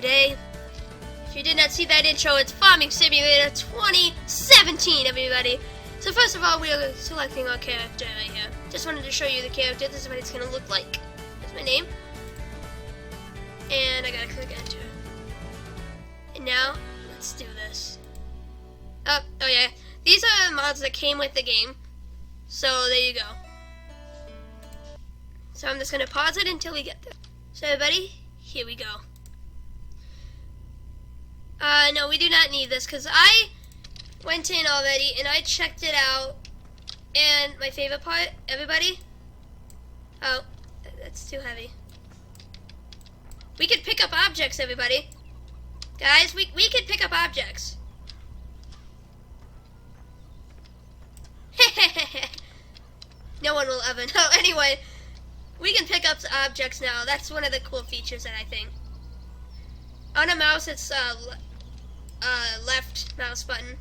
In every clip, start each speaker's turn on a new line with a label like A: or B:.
A: today. If you did not see that intro, it's Farming Simulator 2017, everybody. So first of all, we are selecting our character right here. Just wanted to show you the character. This is what it's going to look like. That's my name. And I gotta click enter. And now, let's do this. Oh yeah. These are the mods that came with the game. So there you go. So I'm just going to pause it until we get there. So everybody, here we go. No, we do not need this because I went in already and I checked it out. And my favorite part, everybody. Oh, that's too heavy. We could pick up objects, everybody. Guys, we could pick up objects. No one will ever know. Anyway, we can pick up objects now. That's one of the cool features that I think. On a mouse, it's left mouse button,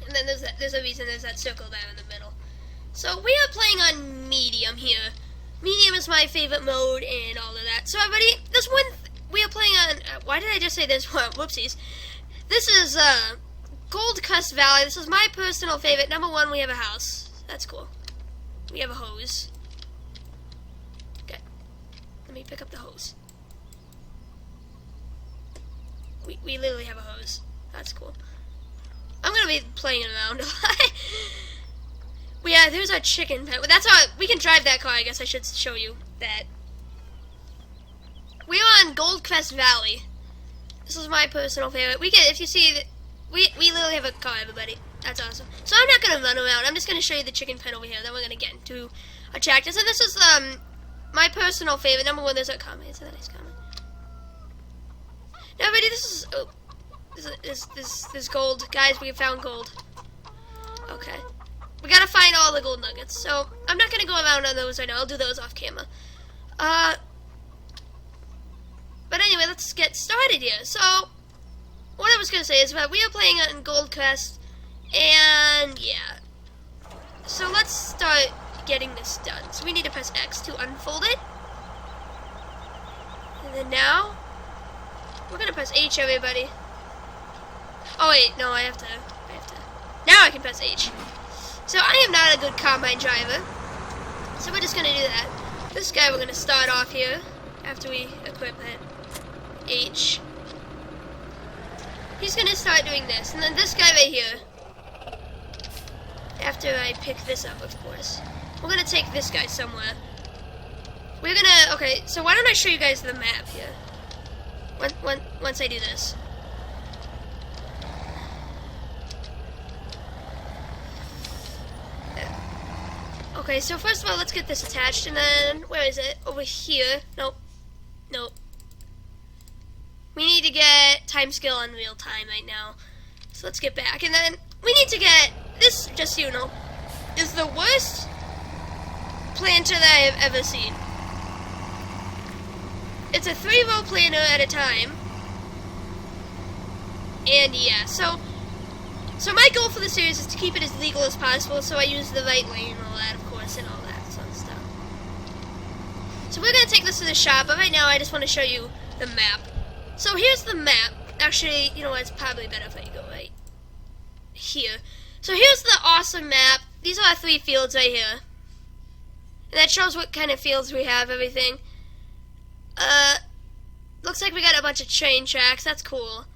A: and then there's a reason there's that circle there in the middle. So we are playing on medium here. Medium is my favorite mode and all of that. So everybody, there's one we are playing on. Why did I just say this? Whoopsies. This is Gold Crest Valley. This is my personal favorite. Number one, we have a house. That's cool. We have a hose. Okay. Let me pick up the hose. We literally have a hose. That's cool. I'm gonna be playing around a lot. Well, yeah, there's our chicken pen. That's how we can drive that car. I guess I should show you that. We are on Gold Crest Valley. This is my personal favorite. We can, if you see, we literally have a car, everybody. That's awesome. So I'm not gonna run around. I'm just gonna show you the chicken pen over here. Then we're gonna get into a tractor. So this is my personal favorite. Number one, there's a comment. It's a nice comment. Now, everybody, this is this gold, guys. We found gold. Okay, we gotta find all the gold nuggets. So I'm not gonna go around on those right now. I'll do those off camera. But anyway, let's get started here. So what I was gonna say is that we are playing on Gold Crest, and yeah. So let's start getting this done. So we need to press X to unfold it, and then now we're gonna press H, everybody. Oh wait, no, I have to. Now I can press H. So I am not a good combine driver, so we're just gonna do that. This guy we're gonna start off here after we equip it. H. He's gonna start doing this, and then this guy right here. After I pick this up, of course, we're gonna take this guy somewhere. We're gonna. Okay, so why don't I show you guys the map here? Once I do this. Okay, so first of all, let's get this attached, and then, where is it? Over here. Nope. We need to get time scale on real time right now. So let's get back, and then we need to get, this, just so you know, is the worst planter that I have ever seen. It's a 3-row planter at a time. And yeah, so my goal for the series is to keep it as legal as possible, so I use the right lane and all that, of course, and all that fun stuff. So we're going to take this to the shop, but right now I just want to show you the map. So here's the map. Actually, you know what, it's probably better if I go right here. So here's the awesome map. These are our 3 fields right here. And that shows what kind of fields we have, everything. Looks like we got a bunch of train tracks. That's cool.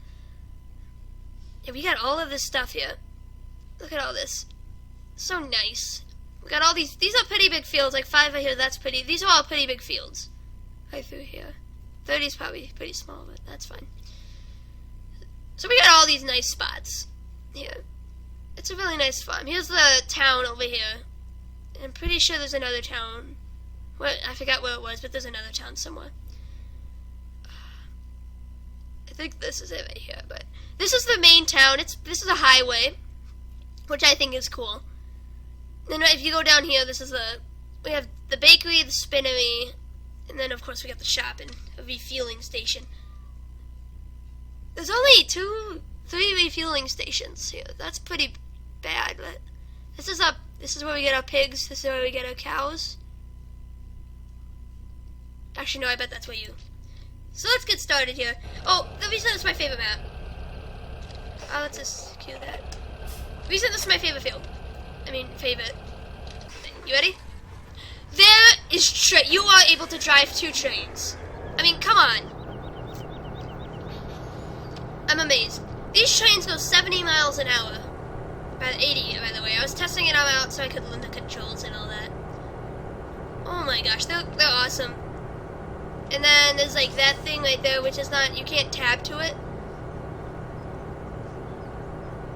A: Yeah, we got all of this stuff here. Look at all this. So nice. We got all these. These are pretty big fields. Like 5 right here. That's pretty. These are all pretty big fields. Right through here. 30 is probably pretty small, but that's fine. So we got all these nice spots here. It's a really nice farm. Here's the town over here. I'm pretty sure there's another town. Well, I forgot where it was, but there's another town somewhere. I think this is it right here, but this is the main town. This is a highway, which I think is cool. Then if you go down here, we have the bakery, the spinnery, and then of course we got the shop and a refueling station. There's only 3 refueling stations here. That's pretty bad, but this is where we get our pigs. This is where we get our cows. Actually, no, I bet that's where you So let's get started here. Oh, the reason this is my favorite map. Let's just cue that. The reason this is my favorite field. Favorite thing. You ready? There is you are able to drive 2 trains. Come on. I'm amazed. These trains go 70 miles an hour. About 80, by the way. I was testing it out so I could learn the controls and all that. Oh my gosh, they're awesome. And then there's like that thing right there, which is not, you can't tab to it.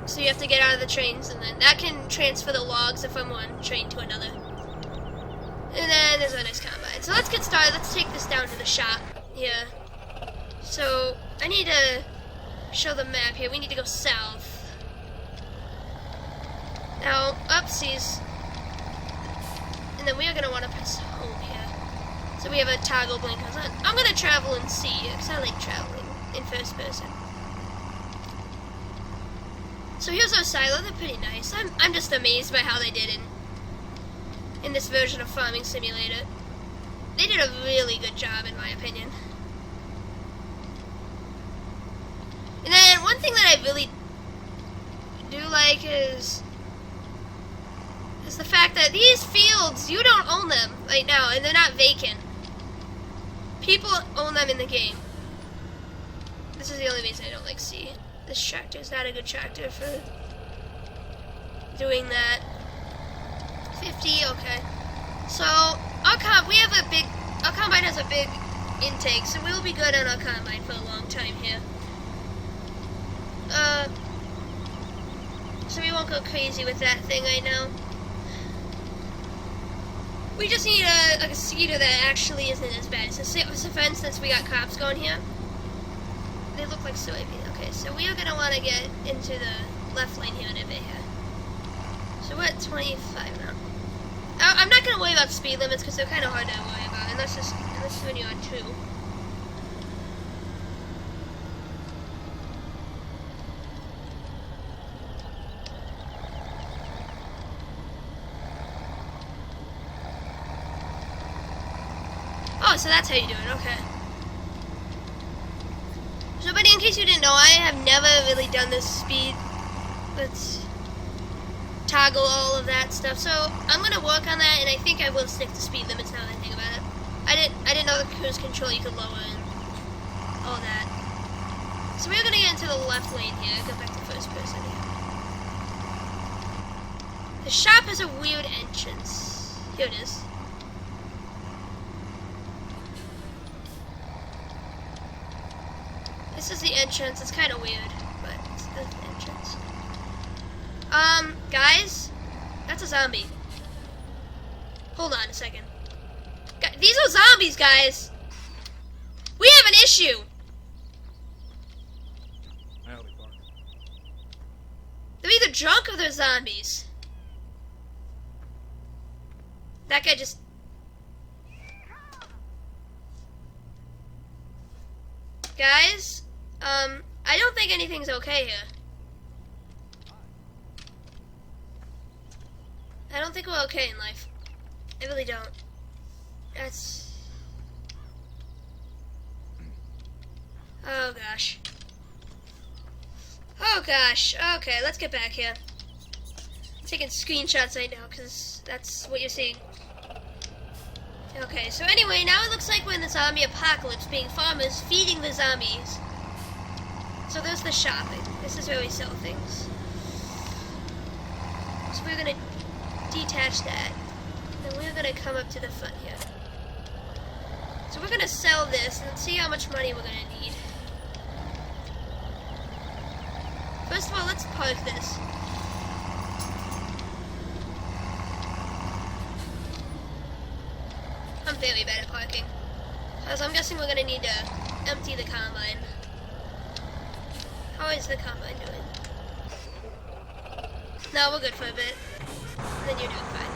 A: So you have to get out of the trains, and then that can transfer the logs from one train to another. And then there's a nice combine. So let's get started. Let's take this down to the shop here. So I need to show the map here. We need to go south. Now, upsies. And then we are going to want to press home here. So we have a toggle blinkers on. I'm going to travel and see, because I like traveling in first person. So here's our silo. They're pretty nice. I'm just amazed by how they did in this version of Farming Simulator. They did a really good job, in my opinion. And then one thing that I really do like is the fact that these fields, you don't own them right now, and they're not vacant. People own them in the game. This is the only reason I don't like C. This tractor is not a good tractor for doing that. 50, okay. So our combine has a big intake, so we'll be good on our combine for a long time here. So we won't go crazy with that thing right now. We just need a seeder that actually isn't as bad. So for instance, we got crops going here. They look like soybean. Okay, so we are going to want to get into the left lane here in a bit here. So we're at 25 now. I'm not going to worry about speed limits because they're kind of hard to worry about, unless when you're on 2. Oh, so that's how you do it, okay. So, buddy, in case you didn't know, I have never really done this speed. Let's toggle all of that stuff. So, I'm going to work on that, and I think I will stick to speed limits now that I think about it. I didn't know the cruise control you could lower and all that. So, we're going to get into the left lane here. Go back to first person here. The shop has a weird entrance. Here it is. This is the entrance. It's kind of weird, but it's the entrance. Guys, that's a zombie. Hold on a second. These are zombies, guys. We have an issue. They're either drunk or they're zombies. That guy just... Guys, I don't think anything's okay here. I don't think we're okay in life. I really don't. That's... Oh gosh. Oh gosh. Okay, let's get back here. I'm taking screenshots right now because that's what you're seeing. Okay, so anyway, now it looks like we're in the zombie apocalypse, being farmers feeding the zombies. So there's the shopping. This is where we sell things. So we're gonna detach that. Then we're gonna come up to the front here. So we're gonna sell this and see how much money we're gonna need. First of all, let's park this. I'm very bad at parking. So I'm guessing we're gonna need to empty the combine. How is the combine doing? No, we're good for a bit. And then you're doing fine.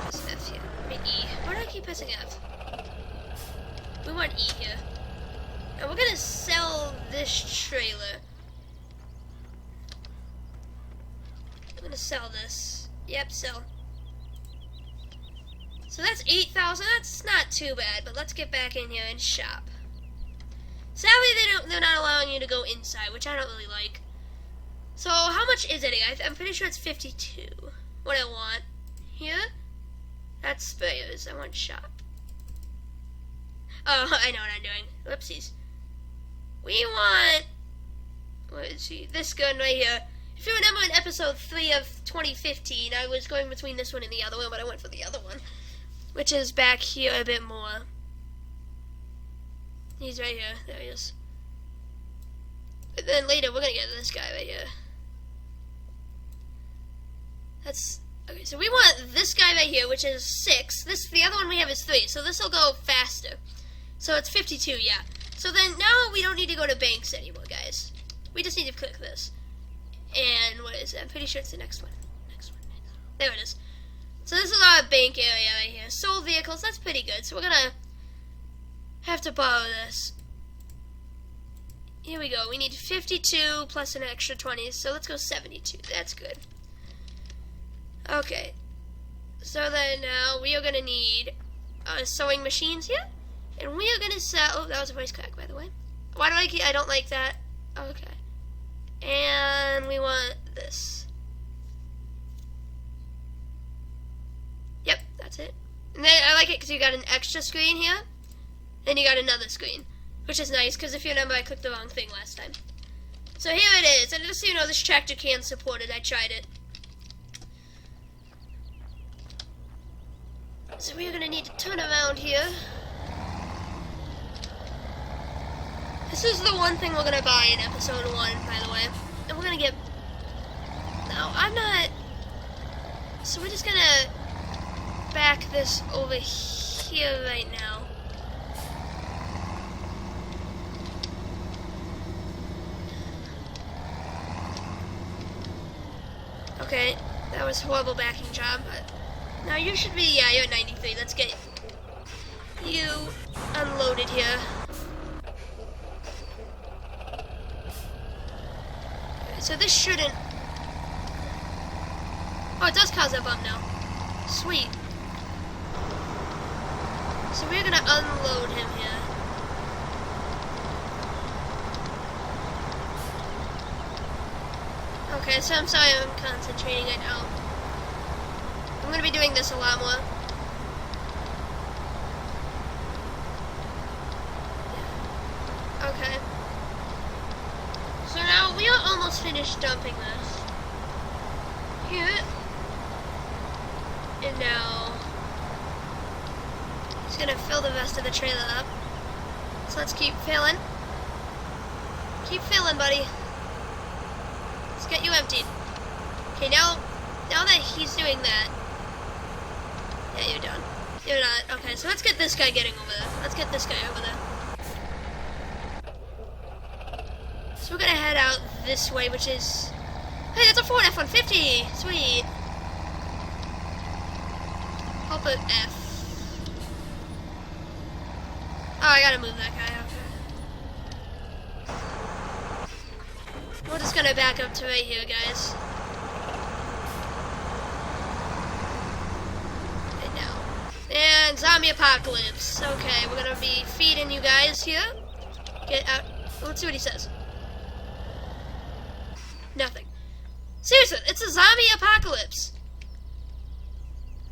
A: Let's press F here. I mean E. Why do I keep pressing F? We want E here. And we're gonna sell this trailer. I'm gonna sell this. Yep, sell. So that's 8,000. That's not too bad, but let's get back in here and shop. Sadly, they're not allowing you to go inside, which I don't really like. So how much is it? I'm pretty sure it's 52. What I want here? That's spares. I want shop. Oh, I know what I'm doing. Whoopsies. We want, let's see, this gun right here. If you remember in episode 3 of 2015, I was going between this one and the other one, but I went for the other one, which is back here a bit more. He's right here. There he is. But then later, we're going to get this guy right here. That's, okay, so we want this guy right here, which is 6. The other one we have is 3, so this will go faster. So it's 52, yeah. So then now we don't need to go to banks anymore, guys. We just need to click this. And what is it? I'm pretty sure it's the next one. Next one. There it is. So this is our bank area right here. Sold vehicles, that's pretty good. So we're gonna have to borrow this. Here we go. We need 52 plus an extra 20, so let's go 72. That's good. Okay. So then now we are gonna need sewing machines here. And we are gonna sell. Oh, that was a voice crack, by the way. Why do I don't like that? Okay. And we want this. Yep, that's it. And then I like it because you got an extra screen here, and you got another screen, which is nice because if you remember, I clicked the wrong thing last time. So here it is, and just so you know, this tractor can support it. I tried it. So we are gonna need to turn around here. This is the one thing we're going to buy in episode 1, by the way. And we're going to get... No, I'm not... So we're just going to back this over here right now. Okay, that was a horrible backing job, but... Now you should be... Yeah, you're at 93. Let's get you unloaded here. So this shouldn't... Oh, it does cause a bump now. Sweet. So we're gonna unload him here. Okay, so I'm sorry I'm concentrating right now. I'm gonna be doing this a lot more. Okay. So now we are almost finished dumping this. Here. And now he's gonna fill the rest of the trailer up. So let's keep filling. Keep filling, buddy. Let's get you emptied. Okay, now that he's doing that. Yeah, you're done. You're not. Okay, so let's get this guy getting over there. Let's get this guy over there. So we're gonna head out this way, which is... Hey, that's a Ford F-150! Sweet! I'll put F. Oh, I gotta move that guy, okay. We're just gonna back up to right here, guys. Right now. And zombie apocalypse. Okay, we're gonna be feeding you guys here. Get out. Let's see what he says. Nothing. Seriously, it's a zombie apocalypse.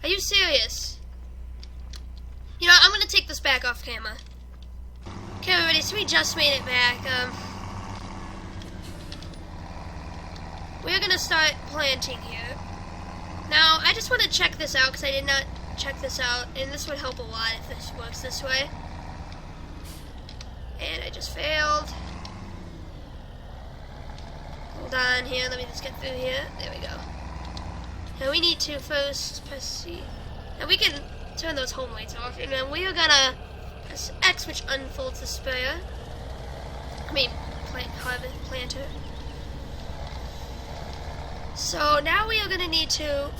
A: Are you serious? You know, I'm gonna take this back off camera. Okay, everybody, so we just made it back. We're gonna start planting here. Now, I just want to check this out because I did not check this out, and this would help a lot if this works this way. And I just failed. Hold on here, let me just get through here. There we go. Now we need to first press C. Now we can turn those home lights off, and then we are gonna press X, which unfolds the sprayer. I mean, planter. So now we are gonna need to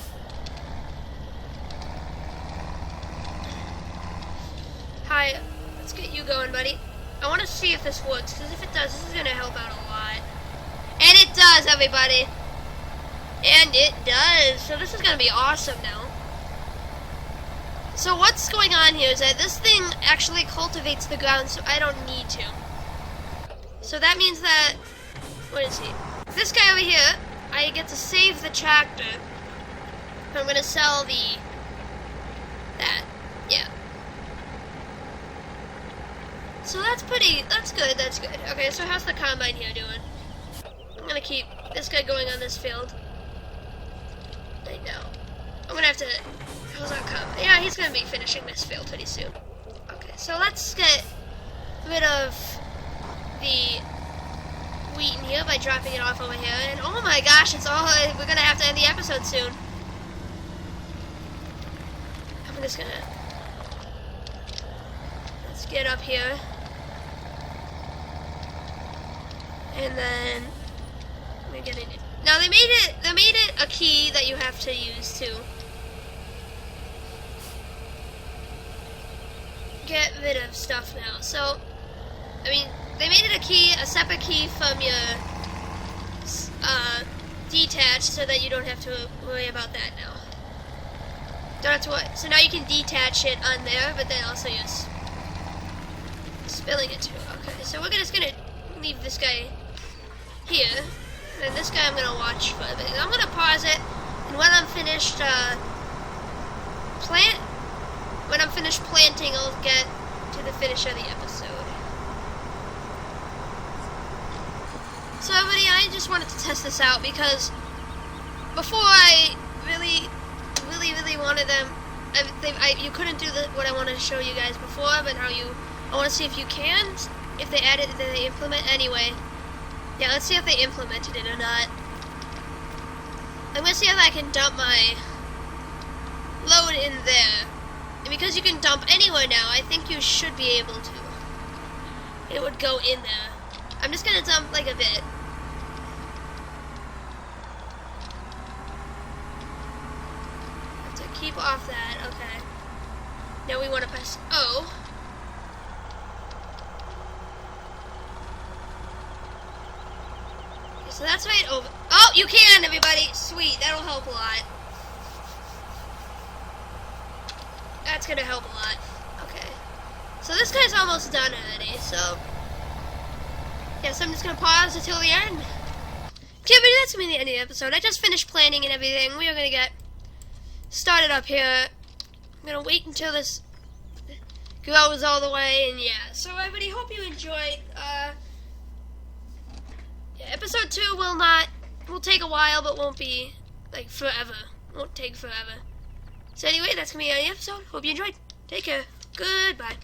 A: hi, let's get you going, buddy. I want to see if this works, because if it does, this is gonna help out a lot. And it does, everybody. And it does. So this is going to be awesome now. So what's going on here is that this thing actually cultivates the ground, so I don't need to. So that means that, what is he? This guy over here, I get to save the tractor. I'm gonna sell that. Yeah. So that's good. Okay, so how's the combine here doing? I'm gonna keep this guy going on this field. Right now. I'm gonna have to, how's our combine? Yeah, he's gonna be finishing this field pretty soon. Okay, so let's get rid of the wheat in here by dropping it off over here. And oh my gosh, we're gonna have to end the episode soon. I'm just gonna, let's get up here. And then we get it. Now they made it a key that you have to use to get rid of stuff now. So, I mean, they made it a separate key from your detach, so that you don't have to worry about that now. Don't have to worry. So now you can detach it on there, but then also you're spilling it too. Okay, so we're just gonna leave this guy here, and then this guy I'm gonna watch for a bit. I'm gonna pause it, and when I'm finished planting, I'll get to the finish of the episode. So everybody, I just wanted to test this out because before I really wanted them. You couldn't do what I wanted to show you guys before, but now I want to see if you can, if they implement anyway. Yeah, let's see if they implemented it or not. I'm gonna see if I can dump my load in there. And because you can dump anywhere now, I think you should be able to. It would go in there. I'm just gonna dump like a bit. Have to keep off that, okay. Now we wanna press O. So that's right over. Oh, you can, everybody. Sweet, that'll help a lot. That's gonna help a lot. Okay. So this guy's almost done already, so. Yeah, so I'm just gonna pause until the end. Okay, everybody, that's gonna be the end of the episode. I just finished planning and everything. We are gonna get started up here. I'm gonna wait until this goes all the way, and yeah. So everybody, hope you enjoyed. Yeah, episode 2 will take a while, but won't be, like, forever. Won't take forever. So anyway, that's gonna be the end of the episode. Hope you enjoyed. Take care. Goodbye.